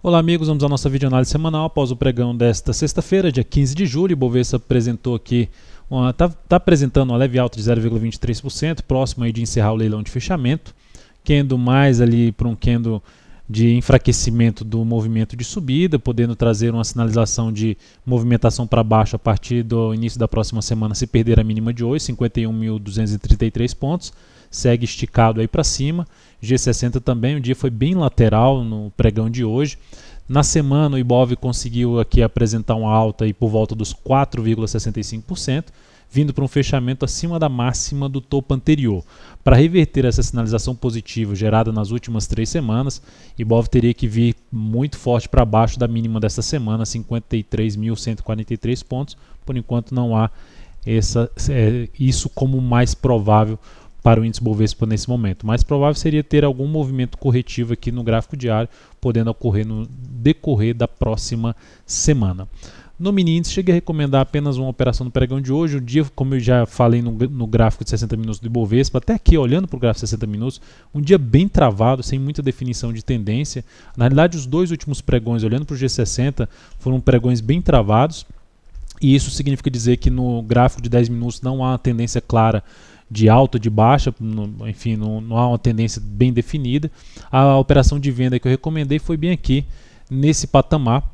Olá amigos, vamos à nossa videoanálise semanal após o pregão desta sexta-feira, dia 15 de julho. O Bovespa apresentou aqui, está apresentando uma leve alta de 0,23%, próximo aí de encerrar o leilão de fechamento, candle mais ali para um candle de enfraquecimento do movimento de subida, podendo trazer uma sinalização de movimentação para baixo a partir do início da próxima semana, se perder a mínima de hoje, 51.233 pontos, segue esticado aí para cima. G60 também, o dia foi bem lateral no pregão de hoje. Na semana o Ibov conseguiu aqui apresentar uma alta aí por volta dos 4,65%, vindo para um fechamento acima da máxima do topo anterior. Para reverter essa sinalização positiva gerada nas últimas 3 semanas, Ibov teria que vir muito forte para baixo da mínima desta semana, 53.143 pontos. Por enquanto não há isso como mais provável para o índice Bovespa nesse momento. O mais provável seria ter algum movimento corretivo aqui no gráfico diário, podendo ocorrer no decorrer da próxima semana. No mini índice, cheguei a recomendar apenas uma operação no pregão de hoje. O dia, como eu já falei no gráfico de 60 minutos do Ibovespa, até aqui olhando para o gráfico de 60 minutos, um dia bem travado, sem muita definição de tendência. Na realidade, os dois últimos pregões, olhando para o G60, foram pregões bem travados. E isso significa dizer que no gráfico de 10 minutos não há uma tendência clara de alta, de baixa, enfim, não há uma tendência bem definida. A operação de venda que eu recomendei foi bem aqui, nesse patamar,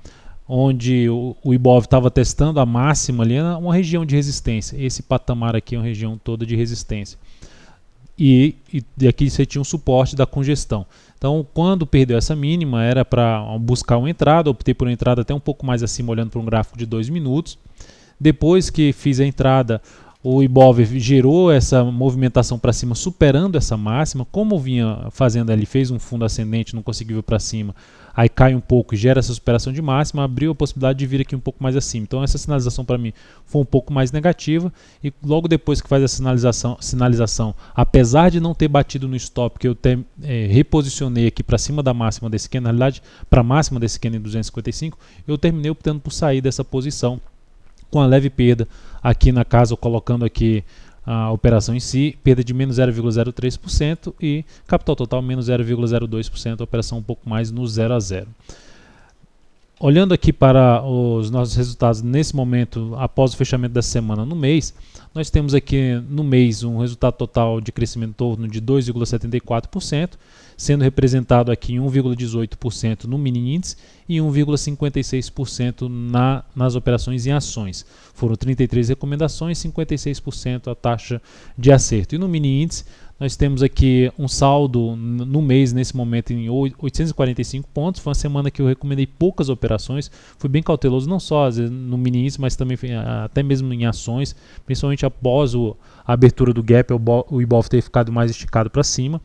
onde o Ibov estava testando a máxima ali, uma região de resistência. Esse patamar aqui é uma região toda de resistência. E aqui você tinha um suporte da congestão. Então, quando perdeu essa mínima, era para buscar uma entrada, optei por uma entrada até um pouco mais acima, olhando para um gráfico de 2 minutos. Depois que fiz a entrada, o Ibov gerou essa movimentação para cima, superando essa máxima. Como vinha fazendo ali, fez um fundo ascendente, não conseguiu ir para cima, aí cai um pouco e gera essa superação de máxima, abriu a possibilidade de vir aqui um pouco mais acima. Então essa sinalização para mim foi um pouco mais negativa, e logo depois que faz a sinalização, apesar de não ter batido no stop, que eu reposicionei aqui para cima da máxima desse candle, na realidade para a máxima desse candle em 255, eu terminei optando por sair dessa posição com a leve perda aqui na casa, colocando aqui a operação em si, perda de menos 0,03% e capital total menos 0,02%, a operação um pouco mais no 0 a 0. Olhando aqui para os nossos resultados nesse momento, após o fechamento da semana no mês, nós temos aqui no mês um resultado total de crescimento em torno de 2,74%, sendo representado aqui em 1,18% no mini índice e 1,56% nas operações em ações. Foram 33 recomendações, 56% a taxa de acerto. E no mini índice nós temos aqui um saldo no mês, nesse momento, em 845 pontos. Foi uma semana que eu recomendei poucas operações, fui bem cauteloso, não só no mini índice, mas também até mesmo em ações, principalmente após a abertura do gap, o Ibov ter ficado mais esticado para cima.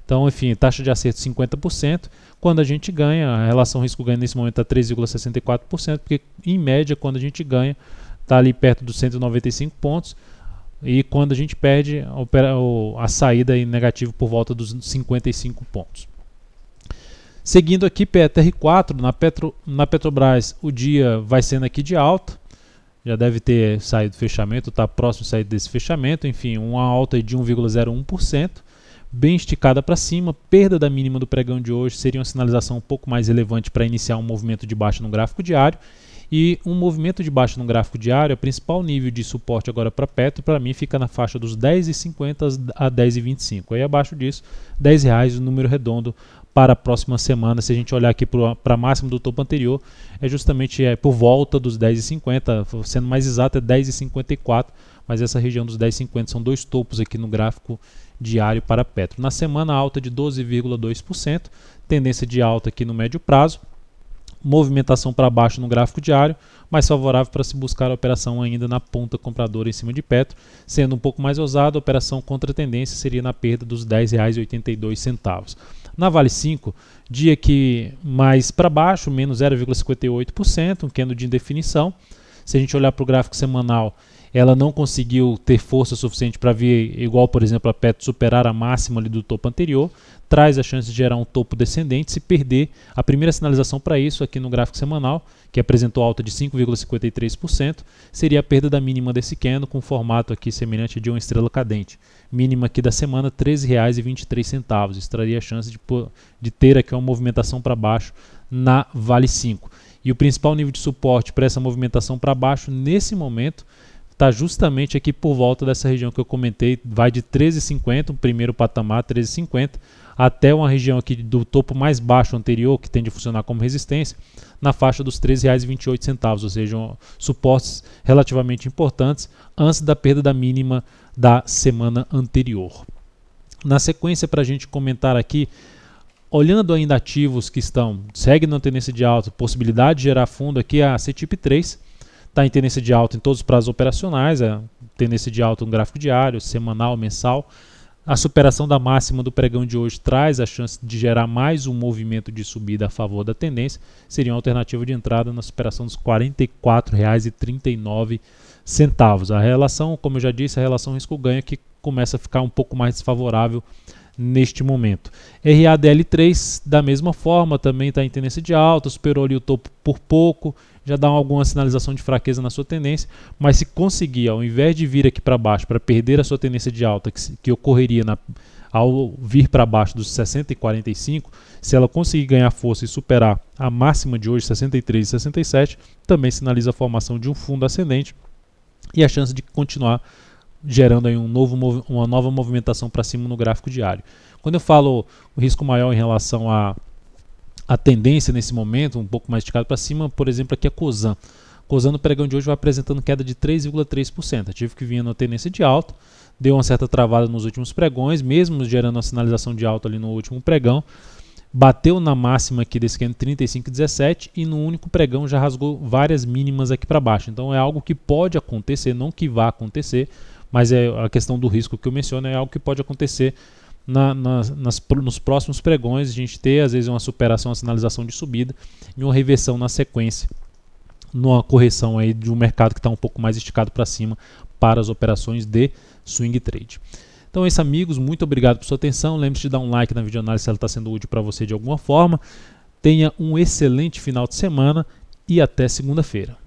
Então, enfim, taxa de acerto 50%. Quando a gente ganha, a relação risco-ganho nesse momento está 3,64%, porque em média, quando a gente ganha, está ali perto dos 195 pontos. E quando a gente perde, a saída é negativa por volta dos 55 pontos. Seguindo aqui, PTR4, na Petrobras, o dia vai sendo aqui de alta. Já deve ter saído do fechamento, está próximo de sair desse fechamento. Enfim, uma alta de 1,01%. Bem esticada para cima, perda da mínima do pregão de hoje seria uma sinalização um pouco mais relevante para iniciar um movimento de baixa no gráfico diário. E um movimento de baixa no gráfico diário, o principal nível de suporte agora para Petro, para mim, fica na faixa dos 10,50 a 10,25. Aí abaixo disso, R$10 o número redondo para a próxima semana. Se a gente olhar aqui para a máxima do topo anterior, é justamente por volta dos 10,50, sendo mais exato é 10,54, mas essa região dos 10,50 são dois topos aqui no gráfico diário para Petro. Na semana, alta de 12,2%, tendência de alta aqui no médio prazo, movimentação para baixo no gráfico diário, mais favorável para se buscar a operação ainda na ponta compradora em cima de Petro. Sendo um pouco mais ousado, a operação contra a tendência seria na perda dos R$10,82. Na Vale 5, dia que mais para baixo, menos 0,58%, um candle de indefinição. Se a gente olhar para o gráfico semanal, ela não conseguiu ter força suficiente para vir, igual por exemplo a Petro, superar a máxima ali do topo anterior, traz a chance de gerar um topo descendente. Se perder, a primeira sinalização para isso aqui no gráfico semanal, que apresentou alta de 5,53%, seria a perda da mínima desse candle, com formato aqui semelhante de uma estrela cadente. Mínima aqui da semana, R$ 13,23. Estaria a chance de ter aqui uma movimentação para baixo na Vale 5. E o principal nível de suporte para essa movimentação para baixo, nesse momento, está justamente aqui por volta dessa região que eu comentei, vai de 13,50, o primeiro patamar, 13,50, até uma região aqui do topo mais baixo anterior, que tende a funcionar como resistência, na faixa dos R$ 13,28, ou seja, suportes relativamente importantes antes da perda da mínima da semana anterior. Na sequência, para a gente comentar aqui, olhando ainda ativos que seguem na tendência de alta, possibilidade de gerar fundo aqui, a CTIP3 está em tendência de alta em todos os prazos operacionais, a tendência de alta no gráfico diário, semanal, mensal. A superação da máxima do pregão de hoje traz a chance de gerar mais um movimento de subida a favor da tendência. Seria uma alternativa de entrada na superação dos R$ 44,39. A relação, como eu já disse, a relação risco-ganho que começa a ficar um pouco mais desfavorável neste momento. RADL3 da mesma forma também está em tendência de alta, superou ali o topo por pouco, já dá alguma sinalização de fraqueza na sua tendência, mas se conseguir, ao invés de vir aqui para baixo para perder a sua tendência de alta que ocorreria ao vir para baixo dos 60,45, se ela conseguir ganhar força e superar a máxima de hoje, 63,67, também sinaliza a formação de um fundo ascendente e a chance de continuar gerando aí uma nova movimentação para cima no gráfico diário. Quando eu falo o risco maior em relação à tendência nesse momento, um pouco mais esticado para cima, por exemplo, aqui a Cosan. Cosan no pregão de hoje vai apresentando queda de 3,3%. Ativo que vinha na tendência de alta, deu uma certa travada nos últimos pregões, mesmo gerando uma sinalização de alta ali no último pregão. Bateu na máxima aqui desse candle 35,17 e no único pregão já rasgou várias mínimas aqui para baixo. Então é algo que pode acontecer, não que vá acontecer, mas é a questão do risco que eu menciono, é algo que pode acontecer nos próximos pregões, a gente ter às vezes uma superação, uma sinalização de subida e uma reversão na sequência, numa correção aí de um mercado que está um pouco mais esticado para cima para as operações de swing trade. Então é isso, amigos, muito obrigado por sua atenção. Lembre-se de dar um like na videoanálise se ela está sendo útil para você de alguma forma. Tenha um excelente final de semana e até segunda-feira.